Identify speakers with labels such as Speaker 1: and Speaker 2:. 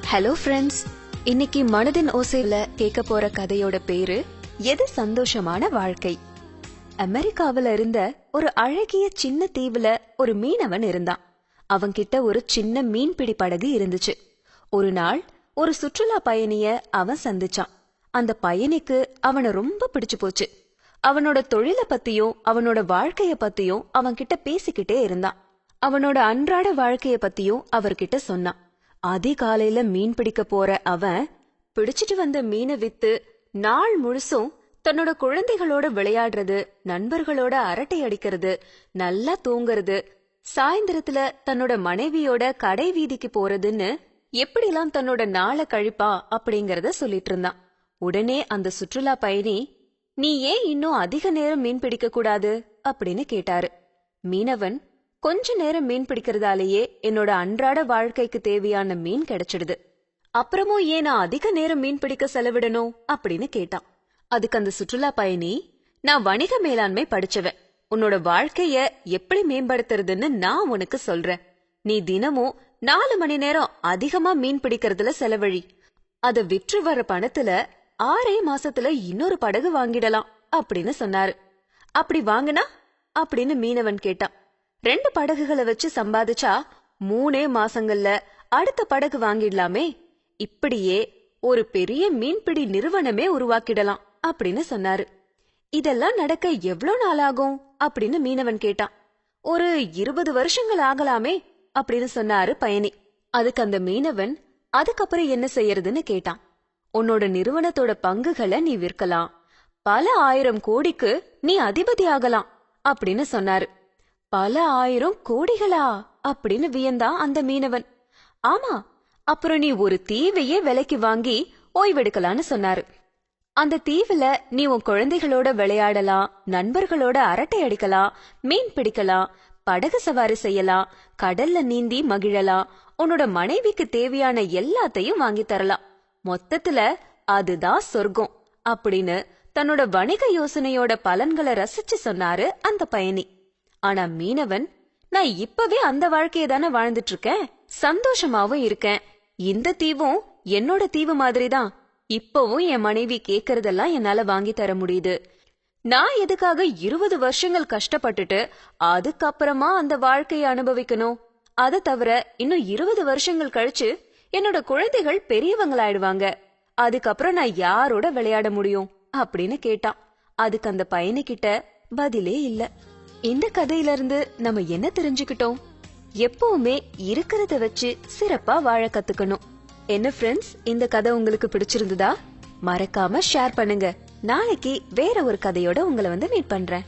Speaker 1: Hello friends, இன்னைக்கு மனதின் ஓசையில கேட்க போற கதையோட பேரு எது சந்தோஷமான வாழ்க்கை. அமெரிக்காவில இருந்த ஒரு அழகிய சின்ன தீவுல ஒரு மீனவன் இருந்தான். அவன்கிட்ட ஒரு சின்ன மீன்பிடி படகு இருந்துச்சு. ஒரு நாள் ஒரு சுற்றுலா பயணிய அவன் சந்திச்சான். அந்த பயணிக்கு அவனை ரொம்ப பிடிச்சு போச்சு. அவனோட தொழில பத்தியும் அவனோட வாழ்க்கைய பத்தியும் அவன்கிட்ட பேசிக்கிட்டே இருந்தான். அவனோட அன்றாட வாழ்க்கைய பத்தியும் அவர்கிட்ட சொன்னான். அதிகாலையில மீன் பிடிக்க போற அவன் பிடிச்சிட்டு வந்த மீனை வித்து நாள் முழுசும் தன்னோட குழந்தைகளோட விளையாடுறது, நண்பர்களோட அரட்டை அடிக்கிறது, நல்லா தூங்குறது, சாயந்தரத்துல தன்னோட மனைவியோட கடை வீதிக்கு போறதுன்னு எப்படிலாம் தன்னோட நாளை கழிப்பா அப்படிங்கறத சொல்லிட்டு இருந்தான். உடனே அந்த சுற்றுலா பயணி, நீ ஏன் இன்னும் அதிக நேரம் மீன் பிடிக்க கூடாது அப்படின்னு கேட்டாரு. மீனவன், கொஞ்ச நேரம் மீன் பிடிக்கிறதாலேயே என்னோட அன்றாட வாழ்க்கைக்கு தேவையான மீன் கிடைச்சிடுது. அப்புறமும் ஏன் நான் அதிக நேரம் மீன் பிடிக்க செலவிடணும் அப்படின்னு கேட்டான். அதுக்கு அந்த சுற்றுலா பயணி, நான் வணிக மேலாண்மை படிச்சவன். உன்னோட வாழ்க்கைய எப்படி மேம்படுத்துறதுன்னு நான் உனக்கு சொல்றேன். நீ தினமும் 4 மணி நேரம் அதிகமா மீன் பிடிக்கிறதுல செலவழி. அத விற்று வர பணத்துல 6 மாசத்துல இன்னொரு படகு வாங்கிடலாம் அப்படின்னு சொன்னாரு. அப்படி வாங்கினா அப்படின்னு மீனவன் கேட்டான். 2 படகுகளை வச்சு சம்பாதிச்சா 3 மாசங்கள்ல அடுத்த படகு வாங்கிடலாமே. இப்படியே ஒரு பெரிய மீன்பிடி நிறுவனமே உருவாக்கிடலாம் அப்படின்னு சொன்னாரு. இதெல்லாம் நடக்க எவ்வளவு நாள் ஆகும் அப்படின்னு மீனவன் கேட்டான். ஒரு 20 வருஷங்கள் ஆகலாமே அப்படின்னு சொன்னாரு பயணி. அதுக்கு அந்த மீனவன், அதுக்கப்புறம் என்ன செய்யறதுன்னு கேட்டான். உன்னோட நிறுவனத்தோட பங்குகளை நீ விற்கலாம், பல 1000 கோடிக்கு நீ அதிபதி ஆகலாம் அப்படின்னு சொன்னாரு. பல 1000 கோடிகளா அப்படின்னு வியந்தான் அந்த மீனவன். ஆமா, அப்புறம் நீ ஒரு தீவையே விலைக்கு வாங்கி ஓய்வெடுக்கலான்னு சொன்னாரு. அந்த தீவுல நீ உன் குழந்தைகளோட விளையாடலாம், நண்பர்களோட அரட்டை அடிக்கலாம், மீன் பிடிக்கலாம், படகு சவாரி செய்யலாம், கடல்ல நீந்தி மகிழலாம், உன்னோட மனைவிக்கு தேவையான எல்லாத்தையும் வாங்கி தரலாம். மொத்தத்துல அதுதான் சொர்க்கம் அப்படின்னு தன்னோட வணிக யோசனையோட பலன்களை ரசிச்சு சொன்னாரு அந்த பயணி. ஆனா மீனவன், நான் இப்பவே அந்த வாழ்க்கையை தானே வாழ்ந்துட்டு இருக்கேன், சந்தோஷமாவும் இருக்கேன். இந்த தீவும் என்னோட தீவு மாதிரிதான். இப்பவும் என் மனைவி கேக்குறதெல்லாம் என்னால வாங்கி தர முடியுது. நான் எதுக்காக 20 வருஷங்கள் கஷ்டப்பட்டுட்டு அதுக்கப்புறமா அந்த வாழ்க்கையை அனுபவிக்கணும்? அதை தவிர இன்னும் 20 வருஷங்கள் கழிச்சு என்னோட குழந்தைகள் பெரியவங்களாயிடுவாங்க. அதுக்கப்புறம் நான் யாரோட விளையாட முடியும் அப்படின்னு கேட்டான். அதுக்கு அந்த பயணிகிட்ட பதிலே இல்ல. இந்த கதையில இருந்து நம்ம என்ன தெரிஞ்சுக்கிட்டோம்? எப்பவுமே இருக்கிறத வச்சு சிறப்பா வாழ கத்துக்கணும். என்ன ஃப்ரெண்ட்ஸ், இந்த கதை உங்களுக்கு பிடிச்சிருந்ததா? மறக்காம ஷேர் பண்ணுங்க. நாளைக்கு வேற ஒரு கதையோட உங்களை மீட் பண்றேன்.